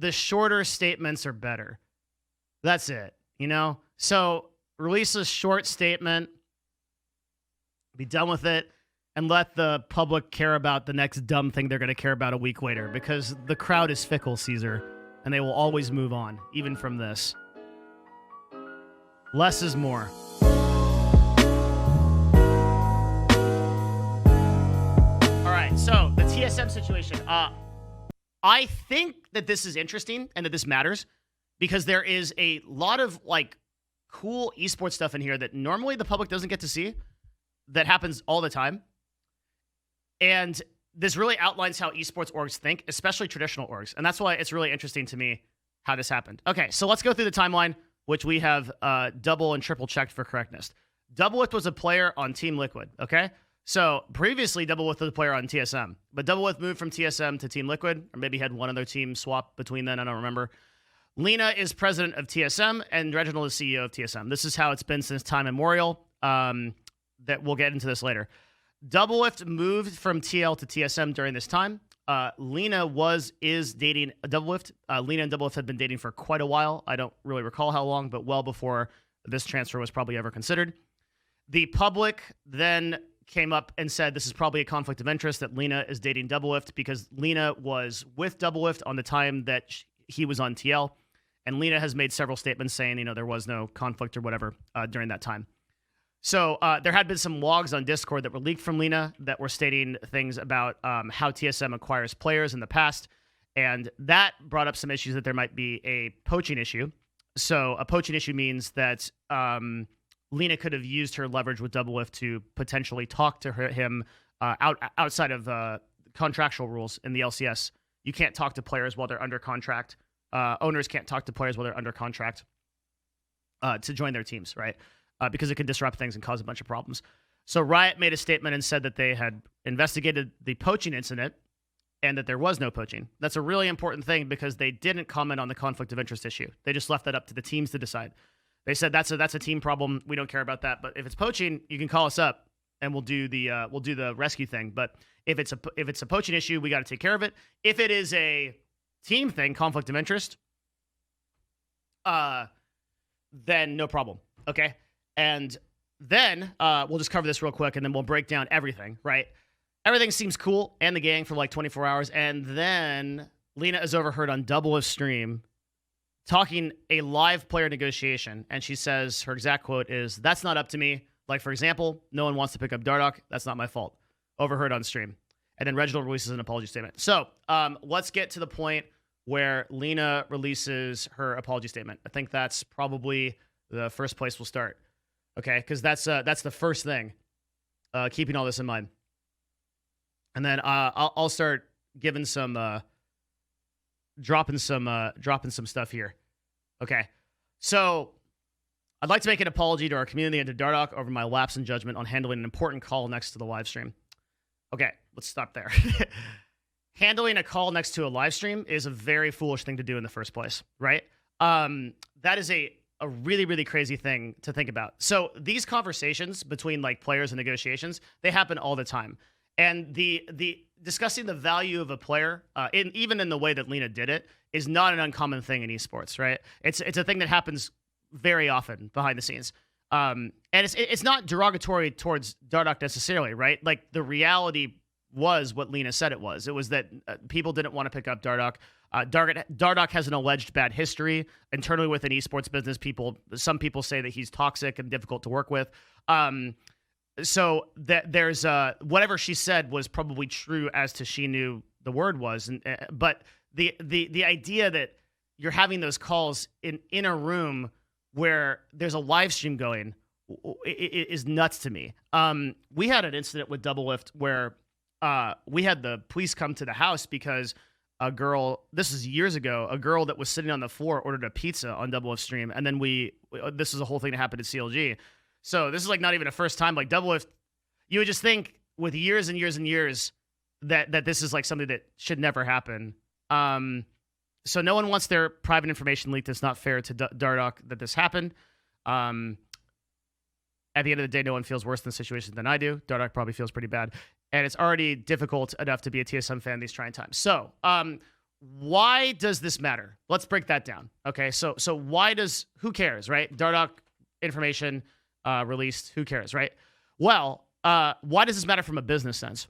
the shorter statements are better. That's it, you know? So release a short statement, be done with it, and let the public care about the next dumb thing they're going to care about a week later, because the crowd is fickle, Caesar, and they will always move on, even from this. Less is more. All right, so the TSM situation. I think that this is interesting and that this matters because there is a lot of like cool esports stuff in here that normally the public doesn't get to see that happens all the time. And this really outlines how esports orgs think, especially traditional orgs. And that's why it's really interesting to me how this happened. Okay, so let's go through the timeline, which we have double and triple checked for correctness. Doublelift was a player on Team Liquid, okay? So previously, Doublelift was a player on TSM, but Doublelift moved from TSM to Team Liquid, or maybe had one other team swap between then, I don't remember. Leena is president of TSM, and Reginald is CEO of TSM. This is how it's been since time immemorial. That we'll get into this later. Doublelift moved from TL to TSM during this time. Leena is dating Doublelift. Leena and Doublelift had been dating for quite a while. I don't really recall how long, but well before this transfer was probably ever considered. The public then came up and said this is probably a conflict of interest that Leena is dating Doublelift because Leena was with Doublelift on the time that he was on TL, and Leena has made several statements saying, there was no conflict or whatever during that time. So there had been some logs on Discord that were leaked from Leena that were stating things about how TSM acquires players in the past, and that brought up some issues that there might be a poaching issue. So a poaching issue means that Leena could have used her leverage with Doublelift to potentially talk to him outside of contractual rules in the LCS. You can't talk to players while they're under contract. Owners can't talk to players while they're under contract to join their teams, right? Because it could disrupt things and cause a bunch of problems. So Riot made a statement and said that they had investigated the poaching incident and that there was no poaching. That's a really important thing because they didn't comment on the conflict of interest issue. They just left that up to the teams to decide. They said that's a team problem. We don't care about that. But if it's poaching, you can call us up and we'll do the rescue thing. But if it's a poaching issue, we got to take care of it. If it is a team thing, conflict of interest, then no problem. Okay. And then we'll just cover this real quick, and then we'll break down everything, right? Everything seems cool and the gang for like 24 hours, and then Leena is overheard on Doublelift's stream talking a live player negotiation, and she says, her exact quote is, "That's not up to me. Like, for example, no one wants to pick up Dardoch. That's not my fault." Overheard on stream. And then Reginald releases an apology statement. So let's get to the point where Leena releases her apology statement. I think that's probably the first place we'll start. Okay, because that's the first thing. Keeping all this in mind, and then I'll start giving some dropping some stuff here. Okay, so I'd like to make an apology to our community and to Dardoch over my lapse in judgment on handling an important call next to the live stream. Okay, let's stop there. Handling a call next to a live stream is a very foolish thing to do in the first place, right? That is a really, really crazy thing to think about. So these conversations between like players and negotiations, they happen all the time. And the discussing the value of a player, even in the way that Leena did it, is not an uncommon thing in esports, right? It's a thing that happens very often behind the scenes. And it's not derogatory towards Dardoch necessarily, right? Like the reality was what Leena said it was. It was that people didn't want to pick up Dardoch. Dardoch has an alleged bad history internally within esports business. Some people say that he's toxic and difficult to work with. So that there's whatever she said was probably true as to she knew the word was. But the idea that you're having those calls in a room where there's a live stream going is nuts to me. We had an incident with Doublelift where we had the police come to the house because a girl, this is years ago, a girl that was sitting on the floor ordered a pizza on Doublelift stream, and then this is a whole thing that happened at CLG. So this is like not even a first time. Like Doublelift, you would just think with years and years and years that this is like something that should never happen. So no one wants their private information leaked. It's not fair to Dardoch that this happened. At the end of the day, no one feels worse in the situation than I do. Dardoch probably feels pretty bad. And it's already difficult enough to be a TSM fan these trying times. So why does this matter? Let's break that down. Okay, so who cares, right? Dardoch information released, who cares, right? Well, why does this matter from a business sense?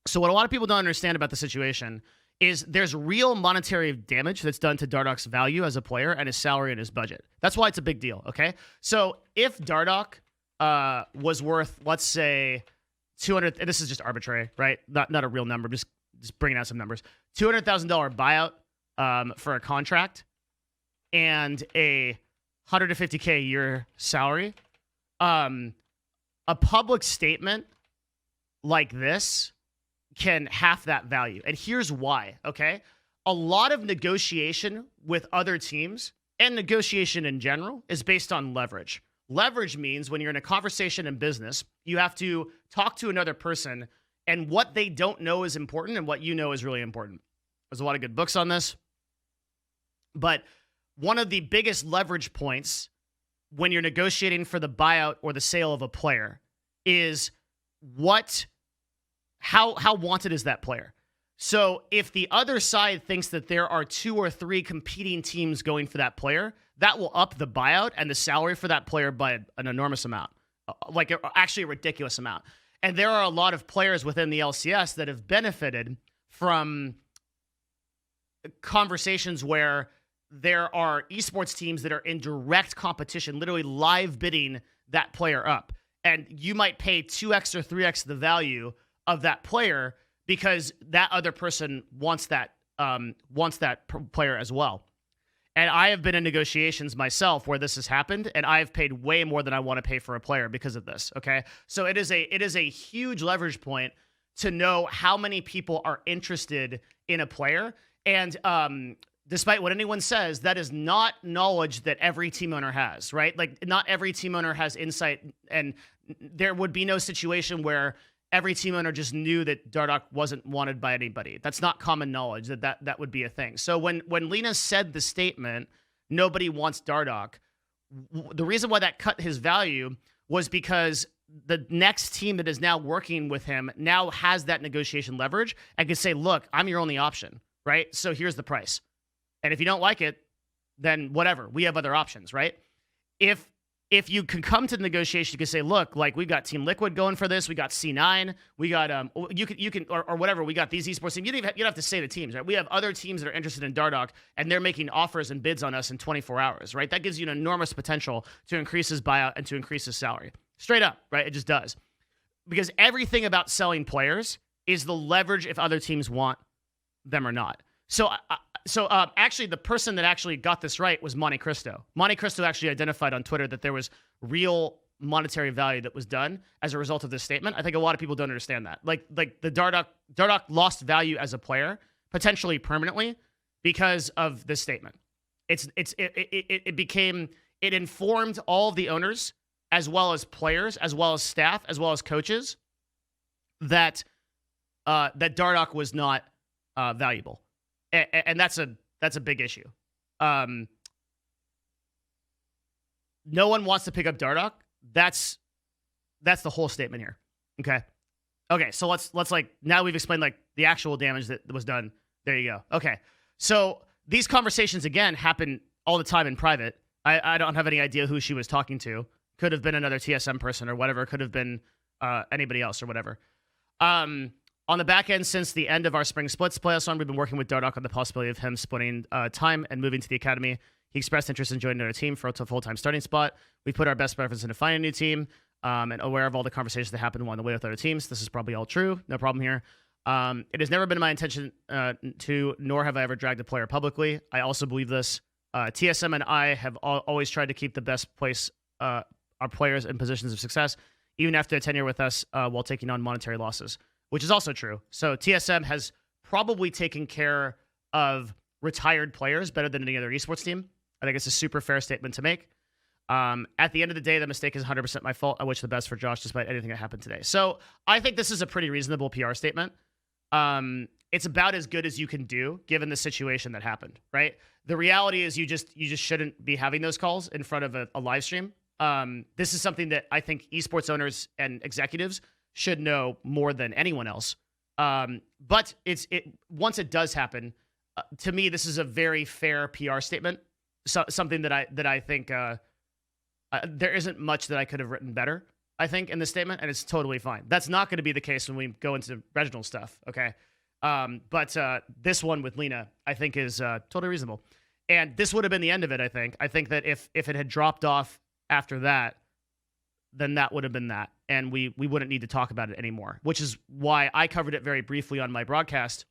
So what a lot of people don't understand about the situation is there's real monetary damage that's done to Dardoch's value as a player and his salary and his budget. That's why it's a big deal, okay? So if Dardoch was worth, let's say, 200, this is just arbitrary, right? Not a real number, just bringing out some numbers. $200,000 buyout for a contract and a $150K a year salary. A public statement like this can half that value. And here's why, okay? A lot of negotiation with other teams and negotiation in general is based on leverage. Leverage means when you're in a conversation in business, you have to talk to another person, and what they don't know is important and what you know is really important. There's a lot of good books on this. But one of the biggest leverage points when you're negotiating for the buyout or the sale of a player is how wanted is that player? So if the other side thinks that there are 2 or 3 competing teams going for that player, that will up the buyout and the salary for that player by an enormous amount, like actually a ridiculous amount. And there are a lot of players within the LCS that have benefited from conversations where there are esports teams that are in direct competition, literally live bidding that player up. And you might pay 2x or 3x the value of that player because that other person wants that player as well. And I have been in negotiations myself where this has happened, and I've paid way more than I want to pay for a player because of this, okay? So it is a huge leverage point to know how many people are interested in a player. And despite what anyone says, that is not knowledge that every team owner has, right? Like, not every team owner has insight, and there would be no situation where every team owner just knew that Dardoch wasn't wanted by anybody. That's not common knowledge that would be a thing. So when Leena said the statement, nobody wants Dardoch, the reason why that cut his value was because the next team that is now working with him now has that negotiation leverage and can say, look, I'm your only option, right? So here's the price. And if you don't like it, then whatever. We have other options, right? If you can come to the negotiation, you can say, look, like, we've got Team Liquid going for this. We got C9. We got, you can, or whatever. We got these esports teams. You don't have to say the teams, right? We have other teams that are interested in Dardoch, and they're making offers and bids on us in 24 hours, right? That gives you an enormous potential to increase his buyout and to increase his salary. Straight up, right? It just does. Because everything about selling players is the leverage if other teams want them or not. So actually, the person that actually got this right was Monte Cristo. Monte Cristo actually identified on Twitter that there was real monetary value that was done as a result of this statement. I think a lot of people don't understand that. Like the Dardoch lost value as a player, potentially permanently, because of this statement. It informed all of the owners, as well as players, as well as staff, as well as coaches, that Dardoch was not valuable. And that's a big issue. No one wants to pick up Dardoch. That's the whole statement here. Okay. So let's like, now we've explained like the actual damage that was done. There you go. Okay. So these conversations again happen all the time in private. I don't have any idea who she was talking to. Could have been another TSM person or whatever. Could have been anybody else or whatever. On the back end, since the end of our spring splits playoffs run, we've been working with Dardoch on the possibility of him splitting time and moving to the academy. He expressed interest in joining our team for a full-time starting spot. We put our best efforts into finding a new team and aware of all the conversations that happened along the way with other teams. This is probably all true. No problem here. It has never been my intention nor have I ever dragged a player publicly. I also believe this. TSM and I have always tried to keep the best place our players in positions of success, even after a tenure with us while taking on monetary losses, which is also true. So TSM has probably taken care of retired players better than any other esports team. I think it's a super fair statement to make. At the end of the day, the mistake is 100% my fault. I wish the best for Josh despite anything that happened today. So I think this is a pretty reasonable PR statement. It's about as good as you can do given the situation that happened, right? The reality is you just shouldn't be having those calls in front of a live stream. This is something that I think esports owners and executives should know more than anyone else. But once it does happen, to me, this is a very fair PR statement. So, something that I think there isn't much that I could have written better, I think, in this statement, and it's totally fine. That's not going to be the case when we go into Reginald stuff, okay? But this one with Leena, I think, is totally reasonable. And this would have been the end of it, I think. I think that if it had dropped off after that, then that would have been that. And we wouldn't need to talk about it anymore, which is why I covered it very briefly on my broadcast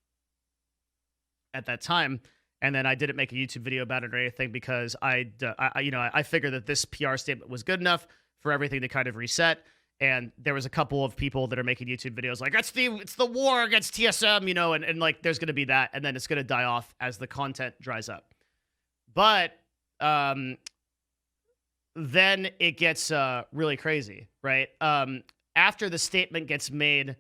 at that time. And then I didn't make a YouTube video about it or anything because I figured that this PR statement was good enough for everything to kind of reset. And there was a couple of people that are making YouTube videos like, it's the war against TSM, and like there's going to be that. And then it's going to die off as the content dries up. But then it gets really crazy, right? After the statement gets made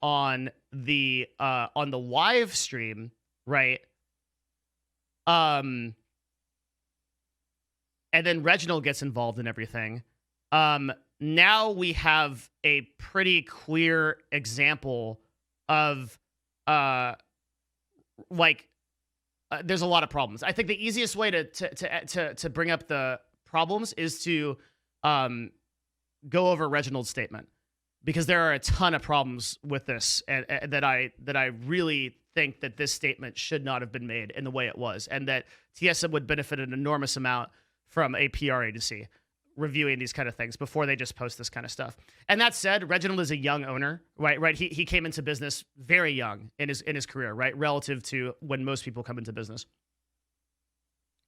on the live stream, right? And then Reginald gets involved in everything. Now we have a pretty clear example of there's a lot of problems. I think the easiest way to bring up the problems is to go over Reginald's statement, because there are a ton of problems with this, and that I really think that this statement should not have been made in the way it was, and that TSM would benefit an enormous amount from a PR agency reviewing these kind of things before they just post this kind of stuff. And that said, Reginald is a young owner, right? He came into business very young in his career, right? Relative to when most people come into business.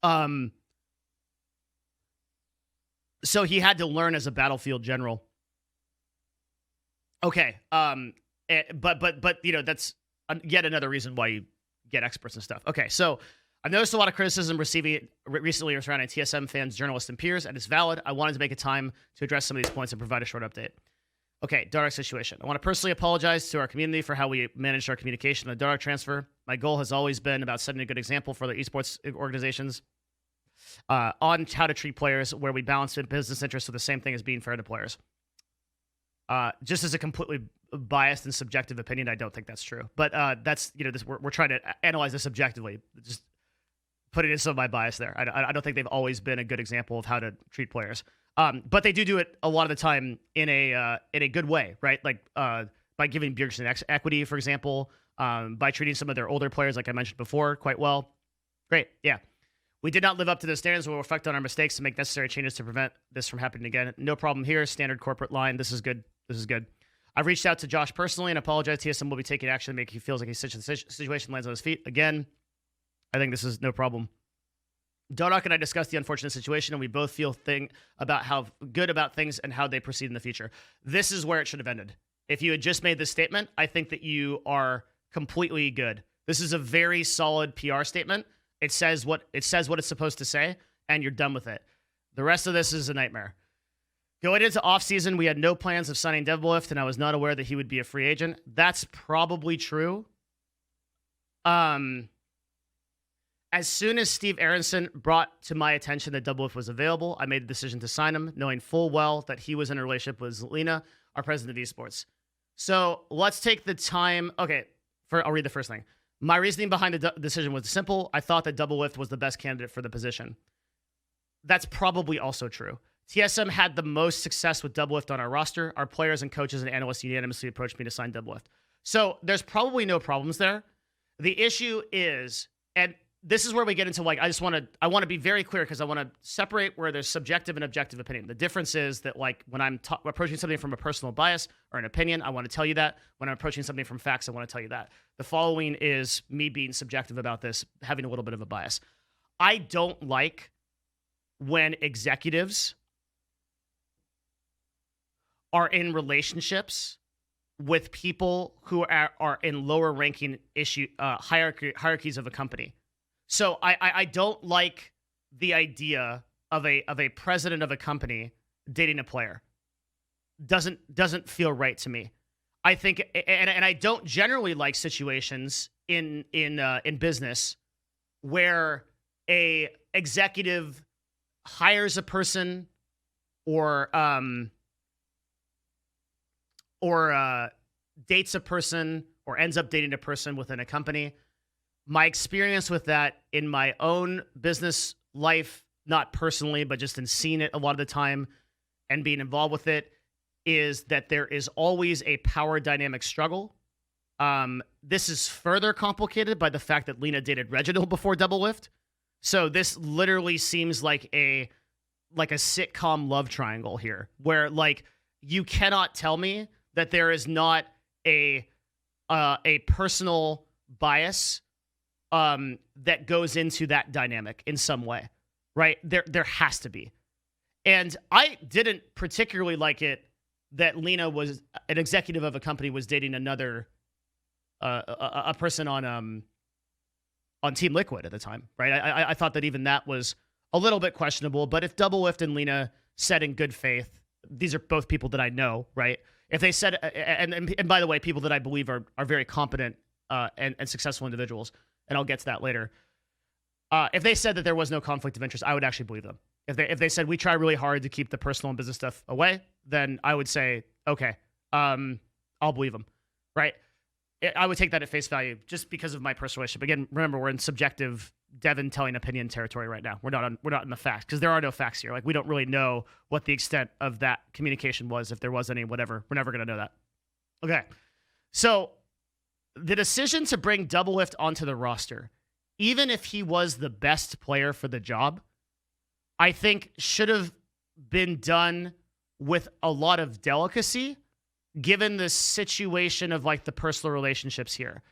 So he had to learn as a battlefield general. Okay. But that's yet another reason why you get experts and stuff. Okay. So I've noticed a lot of criticism recently surrounding TSM fans, journalists, and peers, and it's valid. I wanted to make a time to address some of these points and provide a short update. Okay, Dardoch situation. I want to personally apologize to our community for how we managed our communication on the Dardoch transfer. My goal has always been about setting a good example for the esports organizations on how to treat players, where we balance business interests with the same thing as being fair to players. Just as a completely biased and subjective opinion, I don't think that's true. But that's, we're trying to analyze this objectively. Just putting in some of my bias there. I don't think they've always been a good example of how to treat players. But they do it a lot of the time in a good way, right? Like by giving Bjergsen equity, for example, by treating some of their older players, like I mentioned before, quite well. Great, yeah. We did not live up to the standards. We'll reflect on our mistakes and make necessary changes to prevent this from happening again. No problem here. Standard corporate line. This is good. This is good. I've reached out to Josh personally and apologized. TSM will be taking action to make he feels like his situation lands on his feet. Again, I think this is no problem. Dardoch and I discussed the unfortunate situation, and we both feel about how good about things and how they proceed in the future. This is where it should have ended. If you had just made this statement, I think that you are completely good. This is a very solid PR statement. It says what it's supposed to say, and you're done with it. The rest of this is a nightmare. Going into offseason, we had no plans of signing Doublelift, and I was not aware that he would be a free agent. That's probably true. As soon as Steve Aronson brought to my attention that Doublelift was available, I made the decision to sign him, knowing full well that he was in a relationship with Leena, our president of esports. So let's take the time. Okay, I'll read the first thing. My reasoning behind the decision was simple. I thought that Doublelift was the best candidate for the position. That's probably also true. TSM had the most success with Doublelift on our roster. Our players and coaches and analysts unanimously approached me to sign Doublelift. So there's probably no problems there. The issue is, and this is where we get into, like, I want to be very clear, because I want to separate where there's subjective and objective opinion. The difference is that, like, when I'm approaching something from a personal bias or an opinion, I want to tell you that. When I'm approaching something from facts, I want to tell you that. The following is me being subjective about this, having a little bit of a bias. I don't like when executives are in relationships with people who are in lower ranking hierarchies of a company. So I don't like the idea of a president of a company dating a player. Doesn't feel right to me. I think, and I don't generally like situations in business where a executive hires a person or dates a person or ends up dating a person within a company my experience with that in my own business life, not personally, but just in seeing it a lot of the time and being involved with it, is that there is always a power dynamic struggle. This is further complicated by the fact that Leena dated Reginald before Doublelift. So this literally seems like a sitcom love triangle here, where like you cannot tell me that there is not a personal bias that goes into that dynamic in some way, right? There has to be. And I didn't particularly like it that Leena was an executive of a company was dating another a person on Team Liquid at the time, right? I thought that even that was a little bit questionable. But if Doublelift and Leena said in good faith, these are both people that I know, right? If they said, and by the way, people that I believe are very competent and successful individuals, and I'll get to that later. If they said that there was no conflict of interest, I would actually believe them. If they said we try really hard to keep the personal and business stuff away, then I would say, okay, I'll believe them, right? I would take that at face value just because of my personal relationship. Again, remember, we're in subjective Devin telling opinion territory right now. We're not in the facts because there are no facts here. Like, we don't really know what the extent of that communication was, if there was any, whatever. We're never going to know that. Okay. So the decision to bring Doublelift onto the roster, even if he was the best player for the job, I think should have been done with a lot of delicacy, given the situation of like the personal relationships here.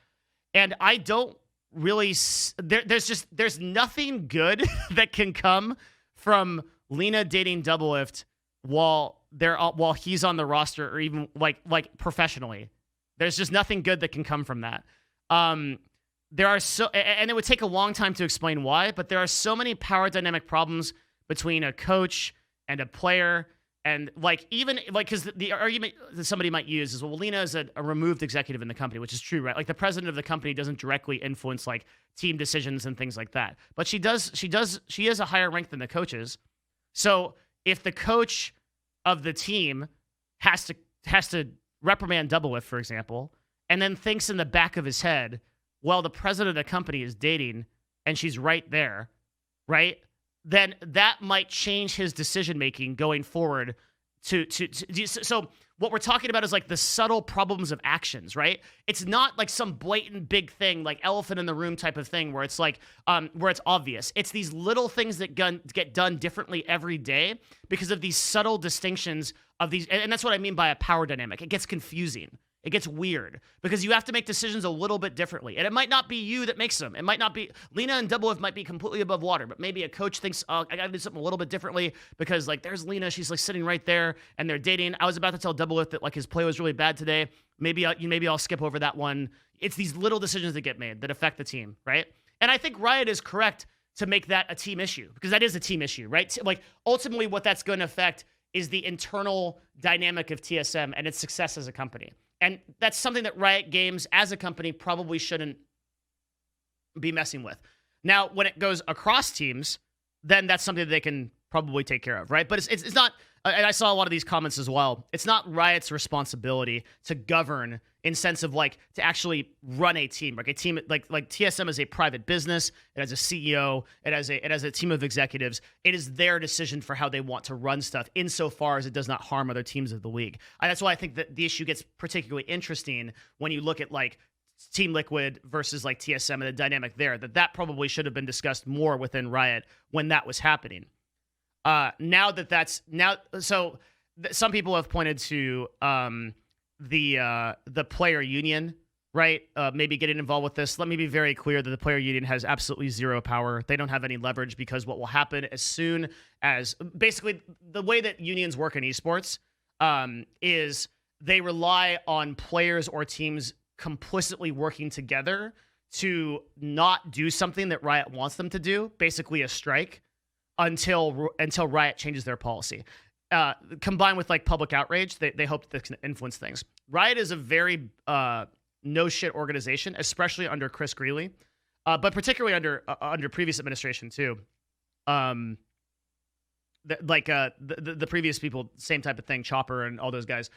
And I don't really, there's nothing good that can come from Leena dating Doublelift while he's on the roster, or even like professionally. There's just nothing good that can come from that. There are and it would take a long time to explain why, but there are so many power dynamic problems between a coach and a player. And like, even like, because the argument that somebody might use is, well, Leena is a removed executive in the company, which is true, right? Like, the president of the company doesn't directly influence like team decisions and things like that. But she is a higher rank than the coaches. So if the coach of the team has to reprimand Doublelift, for example, and then thinks in the back of his head, well, the president of the company is dating and she's right there, right? Then that might change his decision-making going forward so what we're talking about is like the subtle problems of actions, right? It's not like some blatant big thing, like elephant in the room type of thing where it's like, where it's obvious. It's these little things that get done differently every day because of these subtle distinctions of these. And that's what I mean by a power dynamic. It gets confusing. It gets weird because you have to make decisions a little bit differently. And it might not be you that makes them. It might not be, Leena and Doublelift might be completely above water, but maybe a coach thinks, oh, I got to do something a little bit differently because like there's Leena, she's like sitting right there and they're dating. I was about to tell Doublelift that like his play was really bad today. Maybe I'll skip over that one. It's these little decisions that get made that affect the team, right? And I think Riot is correct to make that a team issue because that is a team issue, right? Like ultimately what that's going to affect is the internal dynamic of TSM and its success as a company. And that's something that Riot Games as a company probably shouldn't be messing with. Now, when it goes across teams, then that's something that they can probably take care of, right? But it's not, and I saw a lot of these comments as well, it's not Riot's responsibility to govern in sense of like to actually run a team. Like a team, like TSM is a private business. It has a CEO. It has a team of executives. It is their decision for how they want to run stuff, insofar as it does not harm other teams of the league. And that's why I think that the issue gets particularly interesting when you look at like Team Liquid versus like TSM and the dynamic there. That probably should have been discussed more within Riot when that was happening. So some people have pointed to the player union, right? Maybe getting involved with this. Let me be very clear that the player union has absolutely zero power. They don't have any leverage because what will happen as soon as basically the way that unions work in esports is they rely on players or teams complicitly working together to not do something that Riot wants them to do, basically a strike, until Riot changes their policy. Combined with like public outrage, they hope that this can influence things. Riot is a very no shit organization, especially under Chris Greeley, but particularly under previous administration too. The previous people, same type of thing, Chopper and all those guys.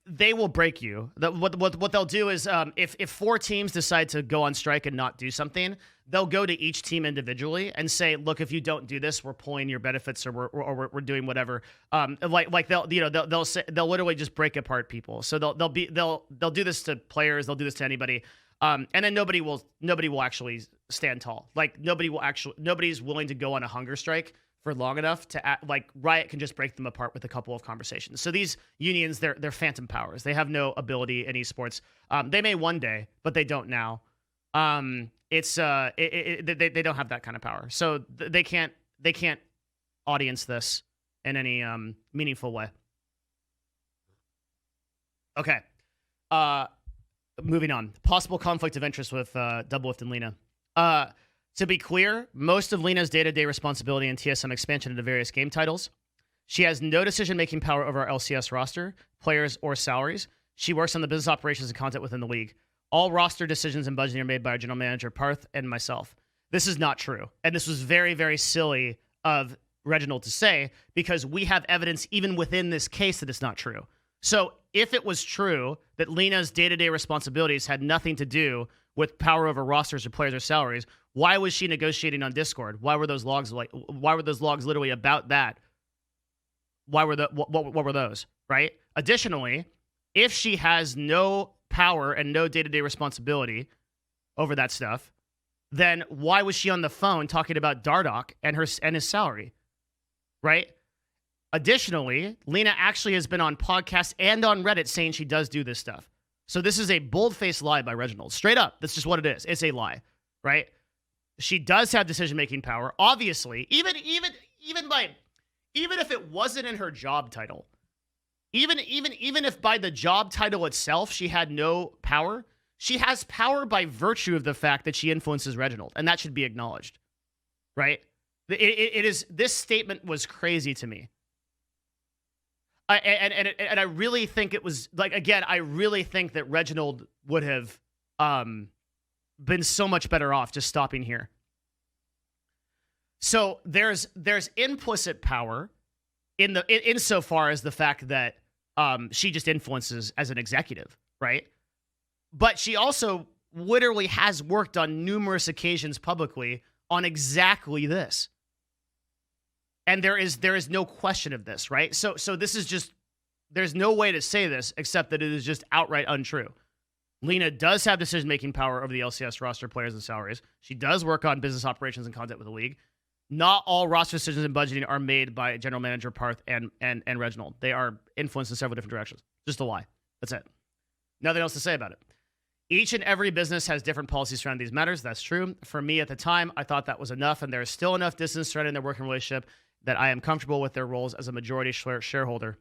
they will break you. What they'll do is if 4 teams decide to go on strike and not do something, they'll go to each team individually and say, look, if you don't do this, we're pulling your benefits or we're doing whatever. They'll literally just break apart people. So they'll do this to players, they'll do this to anybody. And then nobody will actually stand tall. Like nobody's willing to go on a hunger strike for long enough to act, like Riot can just break them apart with a couple of conversations. So these unions, they're phantom powers. They have no ability in esports. They may one day, but they don't now. They don't have that kind of power. So they can't audience this in any meaningful way. Okay. Moving on. Possible conflict of interest with Doublelift and Leena. To be clear, most of Leena's day-to-day responsibility in TSM expansion into various game titles. She has no decision-making power over our LCS roster, players, or salaries. She works on the business operations and content within the league. All roster decisions and budgeting are made by our general manager, Parth, and myself. This is not true. And this was very, very silly of Reginald to say, because we have evidence even within this case that it's not true. So if it was true that Leena's day-to-day responsibilities had nothing to do with power over rosters or players or salaries, why was she negotiating on Discord? Why were those logs literally about that? What were those, right? Additionally, if she has no power and no day-to-day responsibility over that stuff, then why was she on the phone talking about Dardoch and his salary, right? Additionally, Leena actually has been on podcasts and on Reddit saying she does do this stuff. So this is a bold-faced lie by Reginald. Straight up, that's just what it is. It's a lie, right? She does have decision-making power. Obviously, even if it wasn't in her job title, even if by the job title itself she had no power, she has power by virtue of the fact that she influences Reginald, and that should be acknowledged, right? It is. This statement was crazy to me. And I really think it was, like, again, I really think that Reginald would have been so much better off just stopping here. So there's implicit power insofar as the fact that she just influences as an executive, right? But she also literally has worked on numerous occasions publicly on exactly this. And there is no question of this, right? So this is just, there's no way to say this except that it is just outright untrue. Leena does have decision-making power over the LCS roster, players, and salaries. She does work on business operations and content with the league. Not all roster decisions and budgeting are made by General Manager Parth and Reginald. They are influenced in several different directions. Just a lie. That's it. Nothing else to say about it. Each and every business has different policies surrounding these matters. That's true. For me at the time, I thought that was enough, and there is still enough distance surrounding their working relationship that I am comfortable with their roles as a majority shareholder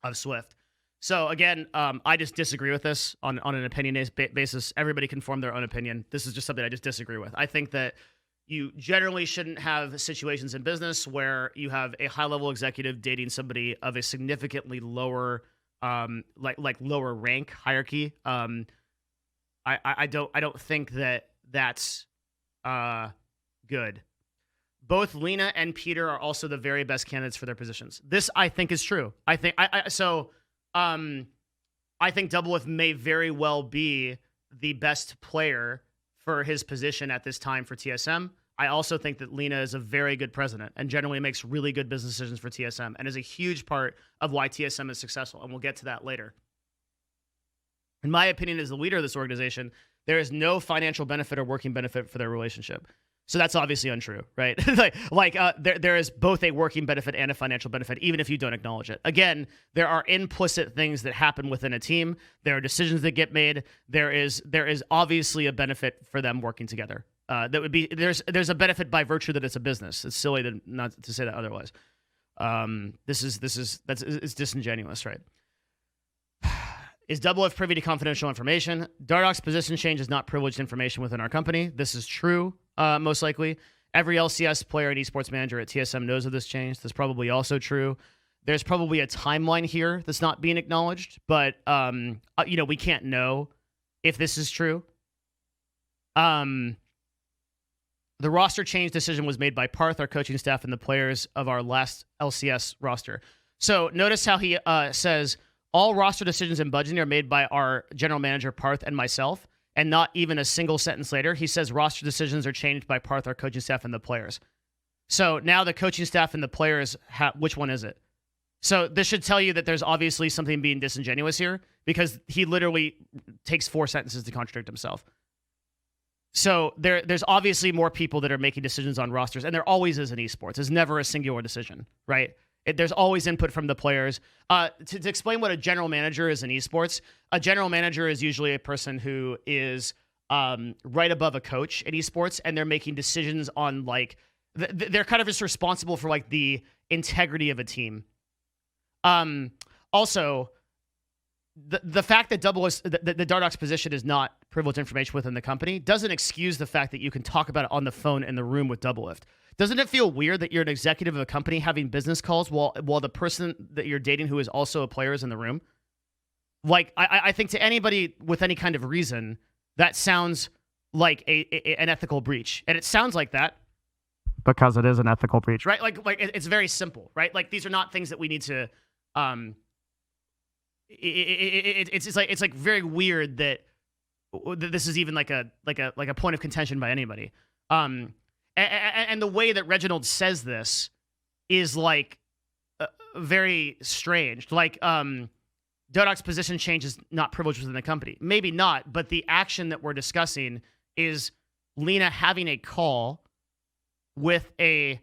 of Swift. So again, I just disagree with this on an opinion basis. Everybody can form their own opinion. This is just something I just disagree with. I think that you generally shouldn't have situations in business where you have a high-level executive dating somebody of a significantly lower, like lower rank hierarchy. I don't think that that's good. Both Leena and Peter are also the very best candidates for their positions. This, I think, is true. I think Doublelift may very well be the best player for his position at this time for TSM. I also think that Leena is a very good president and generally makes really good business decisions for TSM and is a huge part of why TSM is successful, and we'll get to that later. In my opinion, as the leader of this organization, there is no financial benefit or working benefit for their relationship. So that's obviously untrue, right? There is both a working benefit and a financial benefit, even if you don't acknowledge it. Again, there are implicit things that happen within a team. There are decisions that get made. There is obviously a benefit for them working together. That would be there's a benefit by virtue that it's a business. It's silly not to say that otherwise. It's disingenuous, right? Is Doublelift privy to confidential information? Dardoch's position change is not privileged information within our company. This is true, most likely. Every LCS player and esports manager at TSM knows of this change. That's probably also true. There's probably a timeline here that's not being acknowledged, but we can't know if this is true. The roster change decision was made by Parth, our coaching staff, and the players of our last LCS roster. So notice how he says All roster decisions and budgeting are made by our general manager, Parth, and myself, and not even a single sentence later, he says roster decisions are changed by Parth, our coaching staff, and the players. So now the coaching staff and the players, which one is it? So this should tell you that there's obviously something being disingenuous here, because he literally takes 4 sentences to contradict himself. So there's obviously more people that are making decisions on rosters, and there always is in esports. There's never a singular decision, right? There's always input from the players. To explain what a general manager is in esports, a general manager is usually a person who is right above a coach in esports, and they're making decisions on, like, they're kind of just responsible for, like, the integrity of a team. Also, the fact that the Dardoch's position is not privileged information within the company doesn't excuse the fact that you can talk about it on the phone in the room with Doublelift. Doesn't it feel weird that you're an executive of a company having business calls while the person that you're dating, who is also a player, is in the room? Like, I think to anybody with any kind of reason, that sounds like an ethical breach. And it sounds like that because it is an ethical breach, right? Like it's very simple, right? Like, these are not things that we need to... It's like very weird that this is even like a point of contention by anybody. And the way that Reginald says this is, like, very strange. Like, Dardoch's position change is not privileged within the company. Maybe not, but the action that we're discussing is Leena having a call with a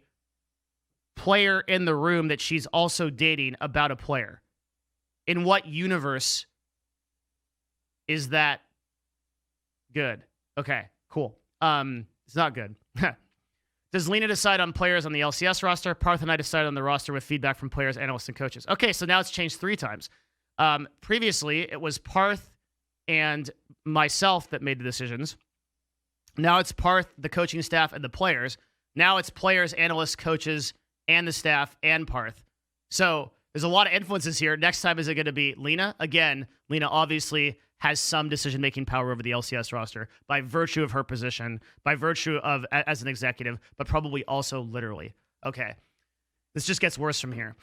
player in the room that she's also dating about a player. In what universe is that good? Okay, cool. It's not good. Does Leena decide on players on the LCS roster? Parth and I decide on the roster with feedback from players, analysts, and coaches. Okay, so now it's changed 3 times. Previously, it was Parth and myself that made the decisions. Now it's Parth, the coaching staff, and the players. Now it's players, analysts, coaches, and the staff, and Parth. So there's a lot of influences here. Next time, is it going to be Leena? Again, Leena obviously has some decision-making power over the LCS roster by virtue of her position, by virtue of as an executive, but probably also literally. Okay. This just gets worse from here.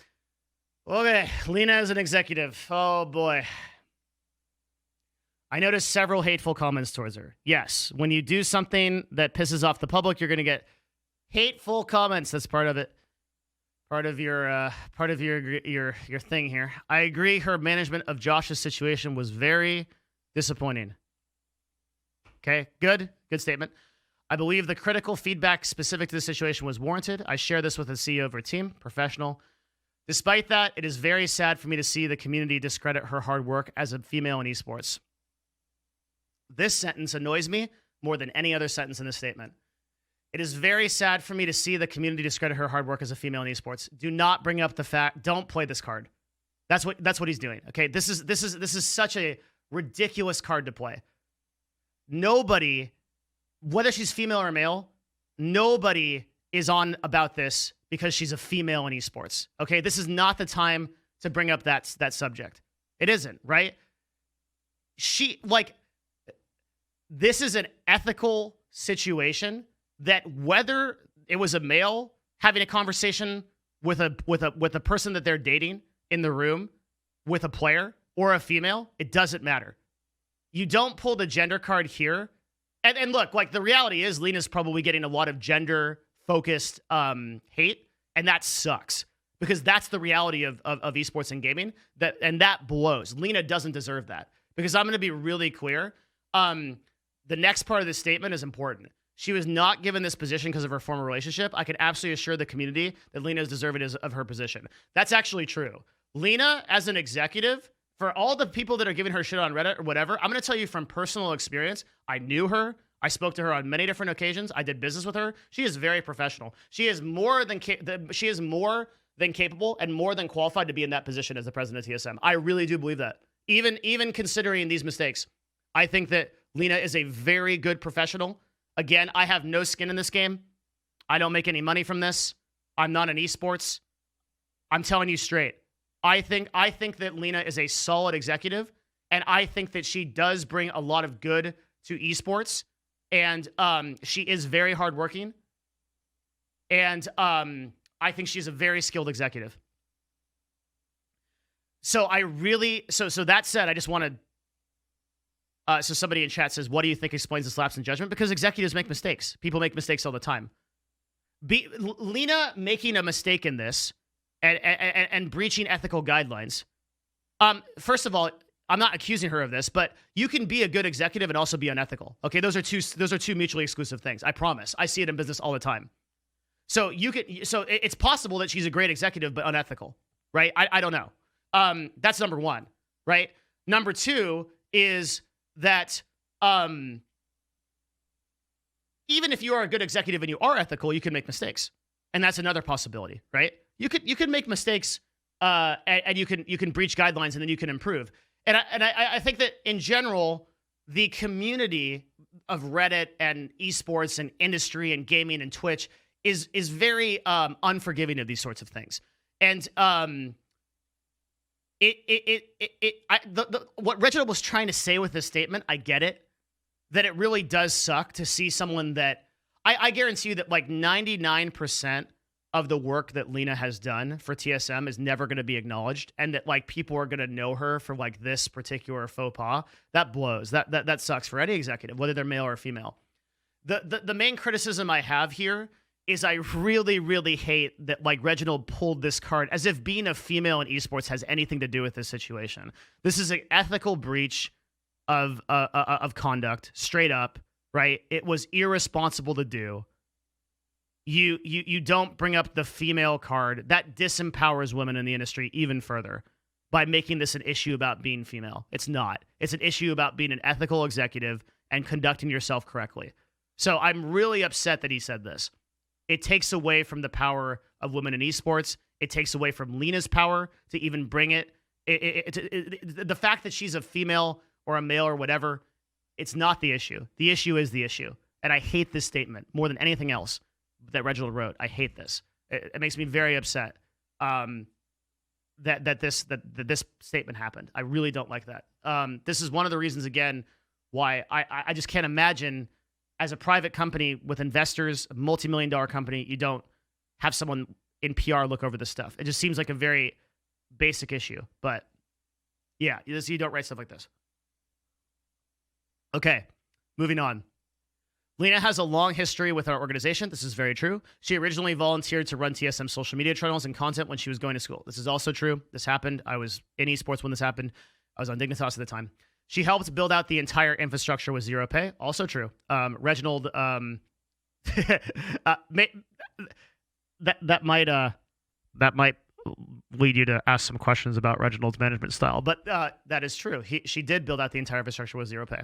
Okay, Leena as an executive. Oh, boy. I noticed several hateful comments towards her. Yes, when you do something that pisses off the public, you're going to get hateful comments. That's part of it. Part of your thing here. I agree. Her management of Josh's situation was very disappointing. Okay, good statement. I believe the critical feedback specific to the situation was warranted. I share this with the CEO of her team, professional. Despite that, it is very sad for me to see the community discredit her hard work as a female in esports. This sentence annoys me more than any other sentence in this statement. It is very sad for me to see the community discredit her hard work as a female in esports. Do not bring up the fact. Don't play this card. That's what he's doing. Okay, this is such a ridiculous card to play. Nobody, whether she's female or male, nobody is on about this because she's a female in esports. Okay, this is not the time to bring up that subject. It isn't, right? This is an ethical situation that whether it was a male having a conversation with a person that they're dating in the room with a player or a female, it doesn't matter. You don't pull the gender card here. And look, like, the reality is Leena's probably getting a lot of gender-focused hate, and that sucks because that's the reality of esports and gaming, that blows. Leena doesn't deserve that because I'm going to be really clear. The next part of this statement is important. She was not given this position because of her former relationship. I can absolutely assure the community that Leena is deserving of her position. That's actually true. Leena, as an executive, for all the people that are giving her shit on Reddit or whatever, I'm going to tell you from personal experience, I knew her. I spoke to her on many different occasions. I did business with her. She is very professional. She is more than capable and more than qualified to be in that position as the president of TSM. I really do believe that. Even considering these mistakes, I think that Leena is a very good professional. Again, I have no skin in this game. I don't make any money from this. I'm not in esports. I'm telling you straight. I think that Leena is a solid executive, and I think that she does bring a lot of good to esports, and she is very hardworking, and I think she's a very skilled executive. So I really, so that said, I just want to, so somebody in chat says, what do you think explains this lapse in judgment? Because executives make mistakes. People make mistakes all the time. Leena making a mistake in this and breaching ethical guidelines. First of all, I'm not accusing her of this, but you can be a good executive and also be unethical. Okay, those are two mutually exclusive things. I promise. I see it in business all the time. So it's possible that she's a great executive but unethical, right? I don't know. That's number one, right? Number two is that even if you are a good executive and you are ethical, you can make mistakes, and that's another possibility, right? You could make mistakes, and you can breach guidelines, and then you can improve. And I think that in general, the community of Reddit and esports and industry and gaming and Twitch is very unforgiving of these sorts of things. And what Reginald was trying to say with this statement, I get it, that it really does suck to see someone that I guarantee you that like 99% of the work that Leena has done for TSM is never going to be acknowledged, and that like people are going to know her for like this particular faux pas. That blows. That sucks for any executive, whether they're male or female. The main criticism I have here is I really, really hate that like Reginald pulled this card as if being a female in esports has anything to do with this situation. This is an ethical breach of conduct, straight up, right? It was irresponsible to do. You don't bring up the female card. That disempowers women in the industry even further by making this an issue about being female. It's not. It's an issue about being an ethical executive and conducting yourself correctly. So I'm really upset that he said this. It takes away from the power of women in esports. It takes away from Leena's power to even bring it. The fact that she's a female or a male or whatever, it's not the issue. The issue is the issue. And I hate this statement more than anything else that Reginald wrote. I hate this. It makes me very upset that this statement happened. I really don't like that. This is one of the reasons, again, why I just can't imagine as a private company with investors, a multi-million-dollar company, you don't have someone in PR look over this stuff. It just seems like a very basic issue. But yeah, you don't write stuff like this. Okay, moving on. Leena has a long history with our organization. This is very true. She originally volunteered to run TSM social media channels and content when she was going to school. This is also true. This happened. I was in esports when this happened. I was on Dignitas at the time. She helped build out the entire infrastructure with zero pay. Also true. Reginald, that might lead you to ask some questions about Reginald's management style, but that is true. She did build out the entire infrastructure with zero pay.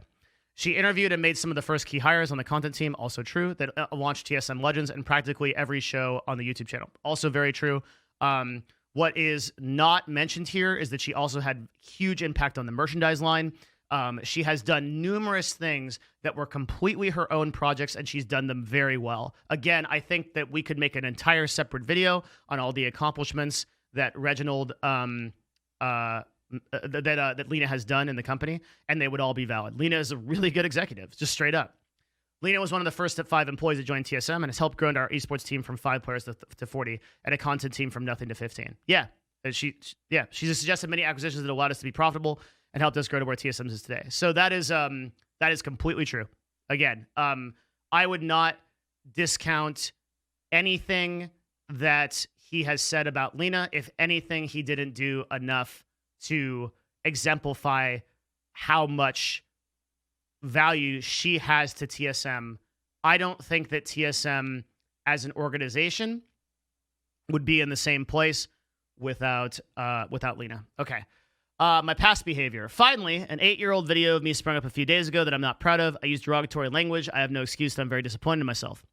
She interviewed and made some of the first key hires on the content team. Also true. That launched TSM Legends and practically every show on the YouTube channel. Also very true. What is not mentioned here is that she also had huge impact on the merchandise line. She has done numerous things that were completely her own projects, and she's done them very well. Again, I think that we could make an entire separate video on all the accomplishments that Reginald, that Leena has done in the company, and they would all be valid. Leena is a really good executive, just straight up. Leena was one of the first 5 employees to join TSM and has helped grow our esports team from 5 players to 40 and a content team from nothing to 15. Yeah, she's suggested many acquisitions that allowed us to be profitable and helped us grow to where TSM is today. So that is completely true. Again, I would not discount anything that he has said about Leena. If anything, he didn't do enough to exemplify how much value she has to TSM. I don't think that TSM as an organization would be in the same place without Leena. Okay. My past behavior. Finally, an 8-year-old video of me sprung up a few days ago that I'm not proud of. I used derogatory language. I have no excuse, and I'm very disappointed in myself.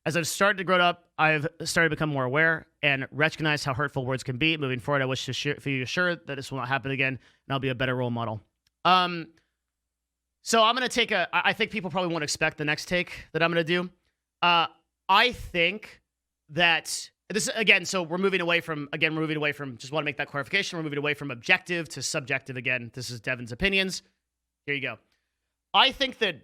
As I've started to grow up, I've started to become more aware and recognize how hurtful words can be. Moving forward, I wish to for you to assure that this will not happen again, and I'll be a better role model. So I'm going to take I think people probably won't expect the next take that I'm going to do. I think that this, again, so we're moving away from, just want to make that clarification. We're moving away from objective to subjective again. This is Devin's opinions. Here you go. I think that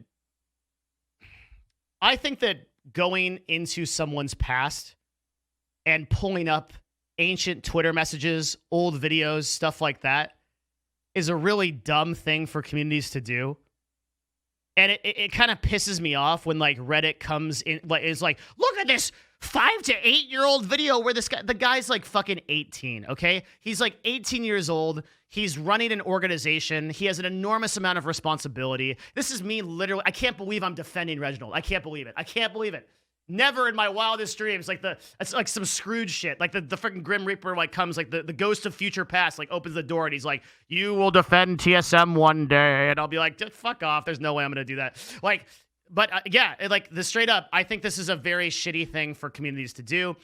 going into someone's past and pulling up ancient Twitter messages, old videos, stuff like that is a really dumb thing for communities to do. And it kind of pisses me off when like Reddit comes in, like it's like, look at this 5 to 8 year old video where the guy's like fucking 18, okay? He's like 18 years old. He's running an organization. He has an enormous amount of responsibility. This is me literally. I can't believe I'm defending Reginald. I can't believe it. I can't believe it. Never in my wildest dreams, like it's like some Scrooge shit. Like the freaking Grim Reaper like comes, like the ghost of future past like opens the door and he's like, you will defend TSM one day. And I'll be like, fuck off. There's no way I'm going to do that. Like, but yeah, like the straight up, I think this is a very shitty thing for communities to do.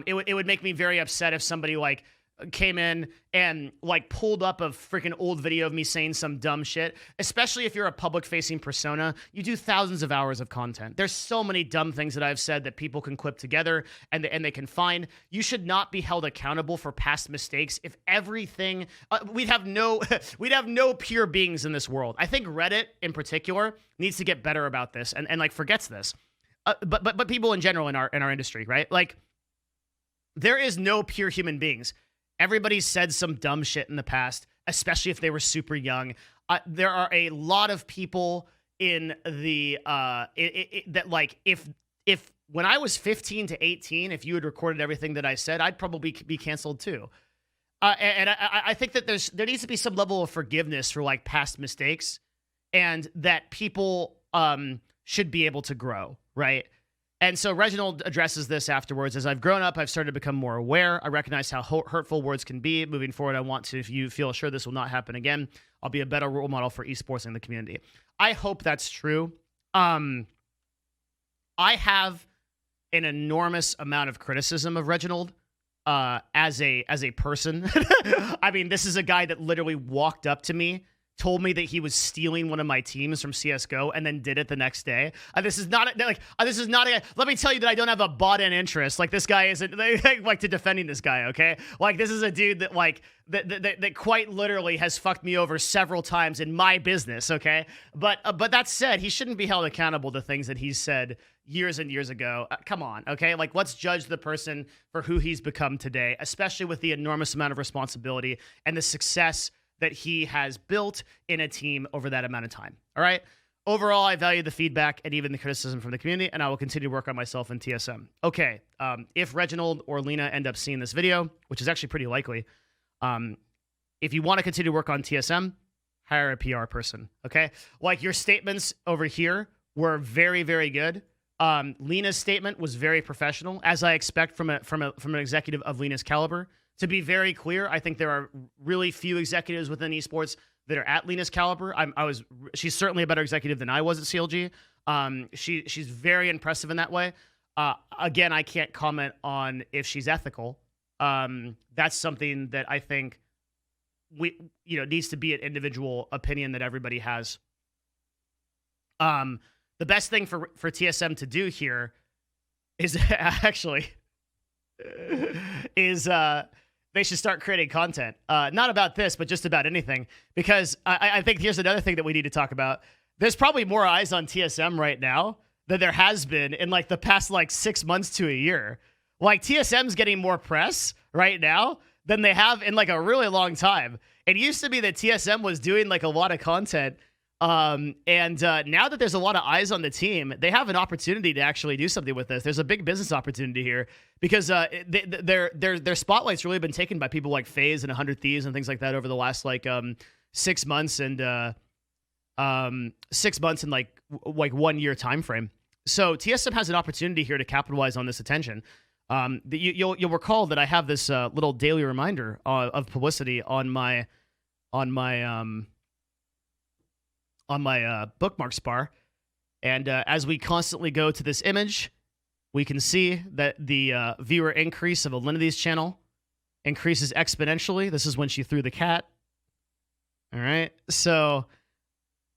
It would make me very upset if somebody like came in and like pulled up a freaking old video of me saying some dumb shit, especially if you're a public facing persona. You do thousands of hours of content. There's so many dumb things that I've said that people can clip together and they can find. You should not be held accountable for past mistakes. If everything, we'd have no pure beings in this world. I think Reddit in particular needs to get better about this and like forgets this. But people in general in our industry, right? Like there is no pure human beings. Everybody's said some dumb shit in the past, especially if they were super young. There are a lot of people in the that like if when I was 15 to 18, if you had recorded everything that I said, I'd probably be canceled too. And I think that there needs to be some level of forgiveness for like past mistakes, and that people should be able to grow, right? And so Reginald addresses this afterwards. As I've grown up, I've started to become more aware. I recognize how hurtful words can be. Moving forward, I want to, if you feel sure this will not happen again, I'll be a better role model for esports in the community. I hope that's true. I have an enormous amount of criticism of Reginald as a person. I mean, this is a guy that literally walked up to me, told me that he was stealing one of my teams from CSGO and then did it the next day. This is not let me tell you that I don't have a bought-in interest. Like, this guy isn't like to defending this guy, okay? Like, this is a dude that like that quite literally has fucked me over several times in my business, okay? But that said, he shouldn't be held accountable to things that he's said years and years ago. Come on, okay? Like, let's judge the person for who he's become today, especially with the enormous amount of responsibility and the success that he has built in a team over that amount of time. All right. Overall, I value the feedback and even the criticism from the community, and I will continue to work on myself in TSM. Okay. If Reginald or Leena end up seeing this video, which is actually pretty likely, if you want to continue to work on TSM, hire a PR person. Okay. Like, your statements over here were very, very good. Leena's statement was very professional, as I expect from an executive of Leena's caliber. To be very clear, I think there are really few executives within esports that are at Leena's caliber. She's certainly a better executive than I was at CLG. She's very impressive in that way. Again, I can't comment on if she's ethical. That's something that I think needs to be an individual opinion that everybody has. The best thing for TSM to do here is actually they should start creating content. Not about this, but just about anything. Because I think here's another thing that we need to talk about. There's probably more eyes on TSM right now than there has been in like the past like 6 months to a year. Like, TSM's getting more press right now than they have in like a really long time. It used to be that TSM was doing like a lot of content. And now that there's a lot of eyes on the team, they have an opportunity to actually do something with this. There's a big business opportunity here because their spotlight's really been taken by people like FaZe and 100 Thieves and things like that over the last like 6 months and 6 months and like 1 year time frame. So TSM has an opportunity here to capitalize on this attention. You'll recall that I have this little daily reminder of publicity on my bookmarks bar. And as we constantly go to this image, we can see that the viewer increase of Alinity's channel increases exponentially. This is when she threw the cat. All right. So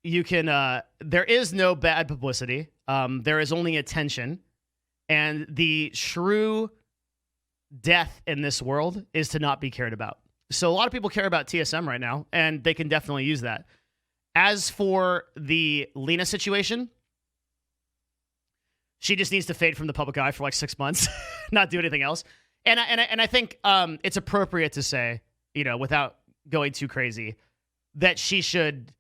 you can, there is no bad publicity. There is only attention. And the shrew death in this world is to not be cared about. So a lot of people care about TSM right now, and they can definitely use that. As for the Leena situation, she just needs to fade from the public eye for like 6 months, not do anything else. And I think it's appropriate to say, without going too crazy, that she should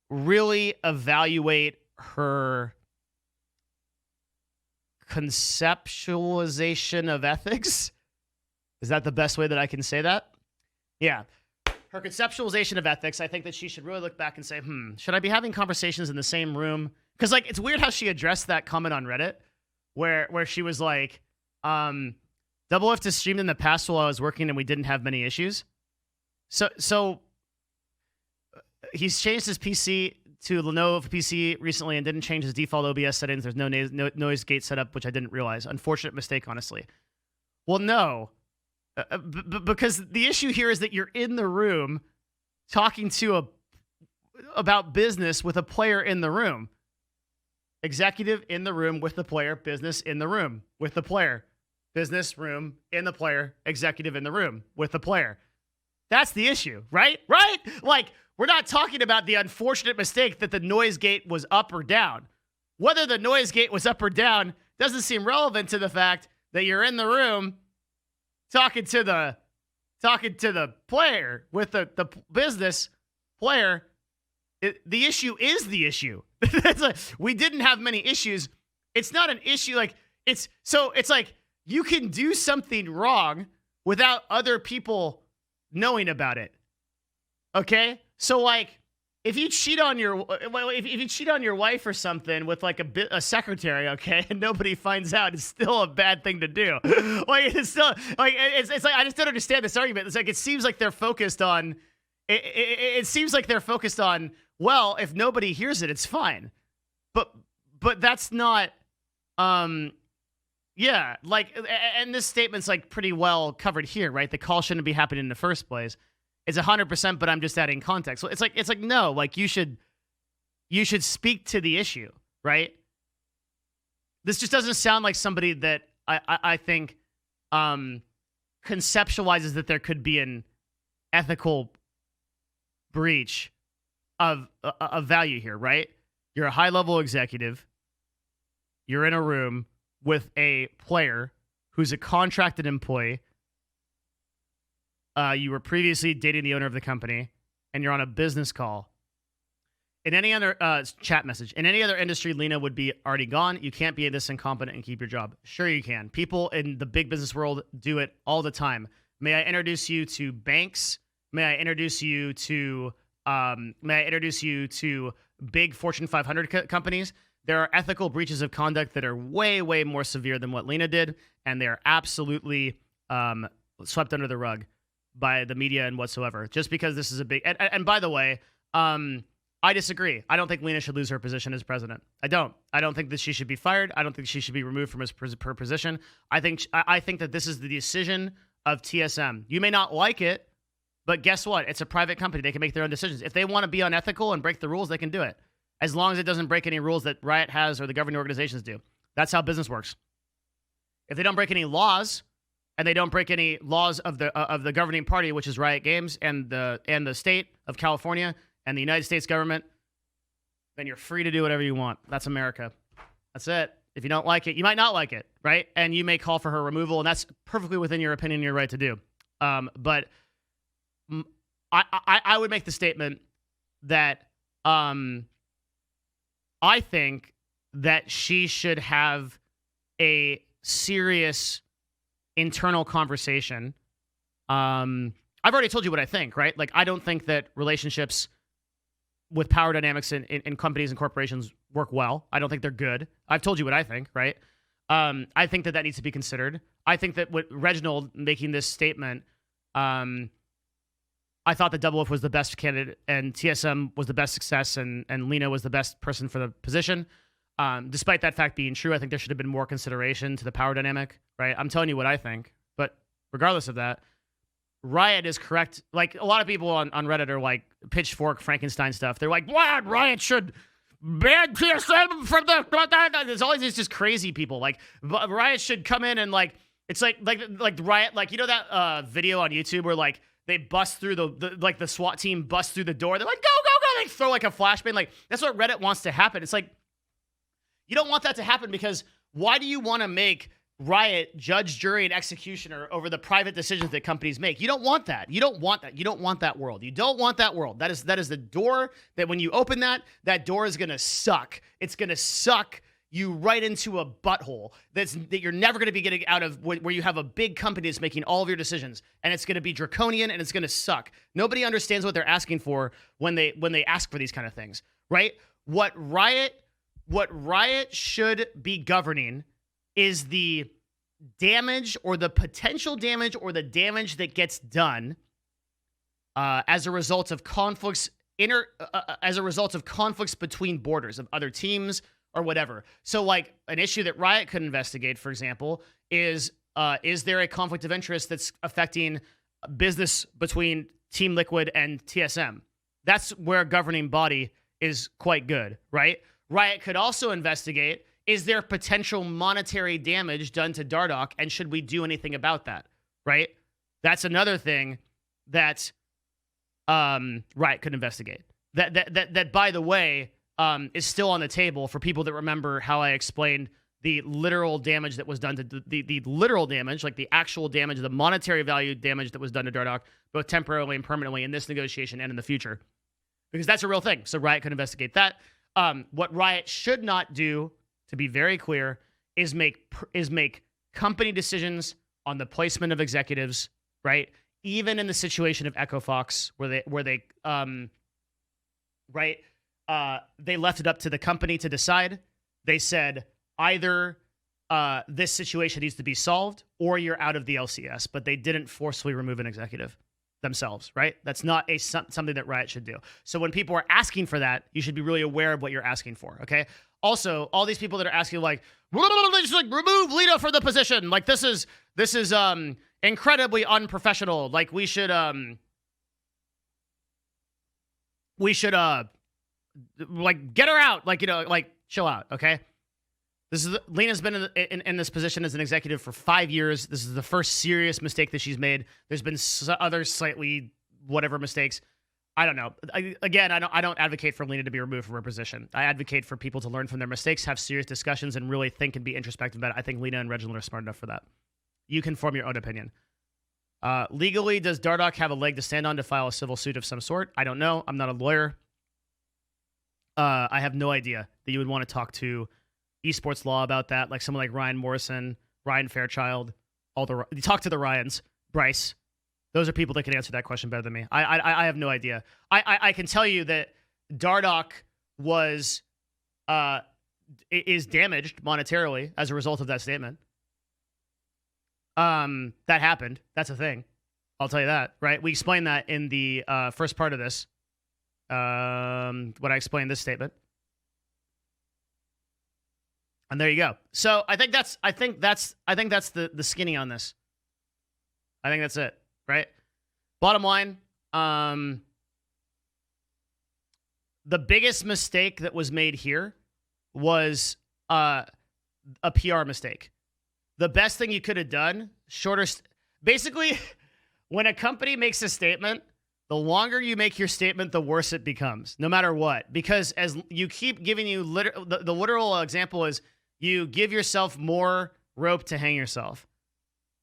really evaluate her conceptualization of ethics. Is that the best way that I can say that? Yeah. Her conceptualization of ethics, I think that she should really look back and say, should I be having conversations in the same room? Because, like, it's weird how she addressed that comment on Reddit where she was like, Doublelift has streamed in the past while I was working and we didn't have many issues. So he's changed his PC to Lenovo PC recently and didn't change his default OBS settings. There's no noise gate setup, which I didn't realize. Unfortunate mistake, honestly. Well, no. Because the issue here is that you're in the room talking to about business with a player in the room. Executive in the room with the player, business in the room with the player. Business room in the player, executive in the room with the player. That's the issue, right? Right? Like, we're not talking about the unfortunate mistake that the noise gate was up or down. Whether the noise gate was up or down doesn't seem relevant to the fact that you're in the room talking to the player with the business player. The issue is the issue. We didn't have many issues. It's not an issue. Like, it's like you can do something wrong without other people knowing about it. Okay? So, like, if you cheat on your wife or something with like a secretary, okay, and nobody finds out, it's still a bad thing to do. Like, it's still like it's like I just don't understand this argument. It's like it seems like they're focused on. It seems like they're focused on. Well, if nobody hears it, it's fine. But that's not. Yeah, like, and this statement's like pretty well covered here, right? The call shouldn't be happening in the first place. It's 100%, but I'm just adding context. So it's like no, like you should speak to the issue, right? This just doesn't sound like somebody that I think conceptualizes that there could be an ethical breach of value here, right? You're a high-level executive. You're in a room with a player who's a contracted employee. You were previously dating the owner of the company, and you're on a business call. In any other chat message, in any other industry, Leena would be already gone. You can't be this incompetent and keep your job. Sure you can. People in the big business world do it all the time. May I introduce you to banks? May I introduce you to big Fortune 500 companies? There are ethical breaches of conduct that are way, way more severe than what Leena did, and they are absolutely swept under the rug by the media and whatsoever. Just because this is a big... And by the way, I disagree. I don't think Leena should lose her position as president. I don't. I don't think that she should be fired. I don't think she should be removed from her position. I think that this is the decision of TSM. You may not like it, but guess what? It's a private company. They can make their own decisions. If they want to be unethical and break the rules, they can do it. As long as it doesn't break any rules that Riot has or the governing organizations do. That's how business works. If they don't break any laws, and they don't break any laws of the governing party, which is Riot Games and the state of California and the United States government, then you're free to do whatever you want. That's America. That's it. If you don't like it, you might not like it, right? And you may call for her removal, and that's perfectly within your opinion and your right to do. But I would make the statement that I think that she should have a serious internal conversation. I've already told you what I think, right? Like, I don't think that relationships with power dynamics in companies and corporations work well. I don't think they're good. I've told you what I think, right? I think that needs to be considered. I think that with Reginald making this statement, I thought that Doublelift was the best candidate and TSM was the best success and Leena was the best person for the position. Despite that fact being true, I think there should have been more consideration to the power dynamic, right? I'm telling you what I think. But regardless of that, Riot is correct. Like, a lot of people on Reddit are like pitchfork Frankenstein stuff. They're like, what? Riot should ban TSM from the... There's always these just crazy people. Like, Riot should come in and like... It's like Riot... Like, you know that video on YouTube where like they bust through the SWAT team busts through the door. They're like, go, go, go. They throw like a flashbang. Like, that's what Reddit wants to happen. It's like, you don't want that to happen because why do you want to make Riot judge, jury, and executioner over the private decisions that companies make. You don't want that. You don't want that. You don't want that world. You don't want that world. That is the door that when you open that door is going to suck. It's going to suck you right into a butthole that you're never going to be getting out of, where you have a big company that's making all of your decisions, and it's going to be draconian and it's going to suck. Nobody understands what they're asking for when they ask for these kind of things, right? What Riot should be governing is the damage or the potential damage or the damage that gets done as a result of conflicts between borders of other teams or whatever. So like an issue that Riot could investigate, for example, is there a conflict of interest that's affecting business between Team Liquid and TSM? That's where a governing body is quite good, right? Riot could also investigate, is there potential monetary damage done to Dardoch, and should we do anything about that, right? That's another thing that Riot could investigate. That by the way, is still on the table for people that remember how I explained the literal damage that was done to the literal damage, like the actual damage, the monetary value damage that was done to Dardoch, both temporarily and permanently in this negotiation and in the future. Because that's a real thing. So Riot could investigate that. What Riot should not do, to be very clear, is make company decisions on the placement of executives, right? Even in the situation of Echo Fox, where they left it up to the company to decide. They said either this situation needs to be solved or you're out of the LCS, but they didn't forcefully remove an executive themselves, right? That's not something that Riot should do. So when people are asking for that, you should be really aware of what you're asking for, okay? Also, all these people that are asking like remove Leena from the position, like this is incredibly unprofessional. Like we should like get her out, like, you know, like chill out, okay? Leena's been in this position as an executive for 5 years. This is the first serious mistake that she's made. There's been other slightly whatever mistakes. I don't know. I don't advocate for Leena to be removed from her position. I advocate for people to learn from their mistakes, have serious discussions, and really think and be introspective about it. I think Leena and Reginald are smart enough for that. You can form your own opinion. Legally, does Dardoch have a leg to stand on to file a civil suit of some sort? I don't know. I'm not a lawyer. I have no idea that you would want to talk to Esports law about that, like someone like Ryan Morrison, Ryan Fairchild, talk to the Ryans, Bryce. Those are people that can answer that question better than me. I have no idea. I can tell you that Dardoch is damaged monetarily as a result of that statement. That happened. That's a thing. I'll tell you that, right? We explained that in the first part of this. When I explained this statement. And there you go. So I think that's the skinny on this. I think that's it, right? Bottom line, the biggest mistake that was made here was a PR mistake. The best thing you could have done, basically, when a company makes a statement, the longer you make your statement, the worse it becomes, no matter what. Because as you keep giving the literal example is you give yourself more rope to hang yourself.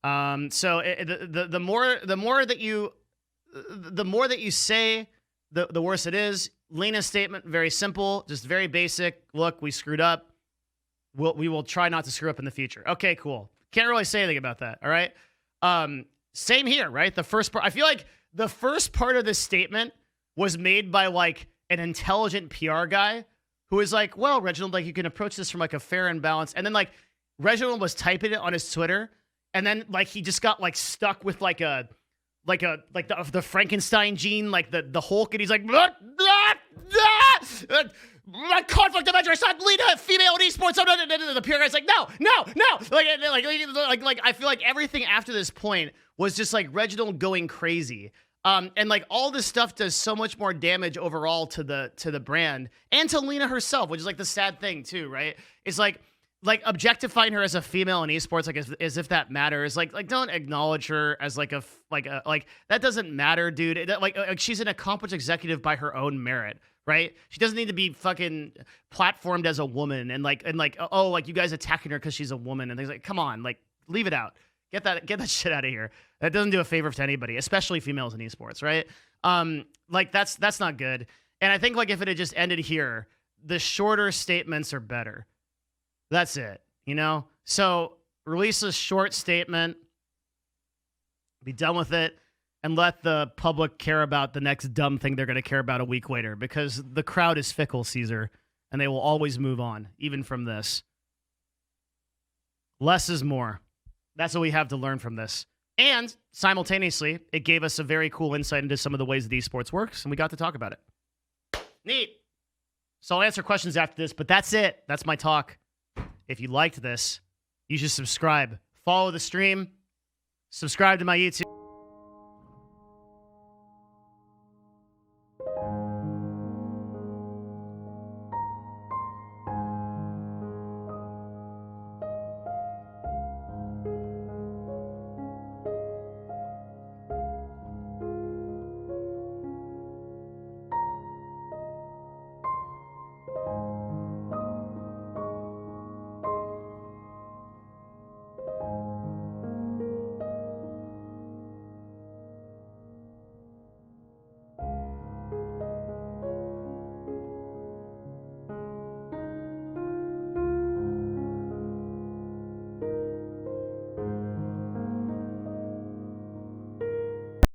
So the more that you say, the worse it is. Leena's statement, very simple, just very basic. Look, we screwed up. We will try not to screw up in the future. Okay, cool. Can't really say anything about that. All right. Same here, right? The first part, I feel like the first part of this statement was made by like an intelligent PR guy who is like, well, Reginald, like you can approach this from like a fair and balanced. And then like Reginald was typing it on his Twitter, and then like he just got like stuck with like the Frankenstein gene, like the Hulk, and he's like, conflict of interest, Leena, female in esports. The PR guy's like, no. Like I feel like everything after this point was just like Reginald going crazy. And like all this stuff does so much more damage overall to the brand and to Leena herself, which is like the sad thing too, right? It's like objectifying her as a female in esports, like as if that matters. Like don't acknowledge her as like that doesn't matter, dude. Like she's an accomplished executive by her own merit, right? She doesn't need to be fucking platformed as a woman and like oh, like you guys attacking her because she's a woman and things like, come on, like leave it out. Get that shit out of here. That doesn't do a favor to anybody, especially females in esports, right? Like that's not good. And I think like if it had just ended here, the shorter statements are better. That's it, you know? So release a short statement, be done with it, and let the public care about the next dumb thing they're going to care about a week later, because the crowd is fickle, Caesar, and they will always move on, even from this. Less is more. That's what we have to learn from this. And simultaneously, it gave us a very cool insight into some of the ways that esports works, and we got to talk about it. Neat. So I'll answer questions after this, but that's it. That's my talk. If you liked this, you should subscribe. Follow the stream. Subscribe to my YouTube.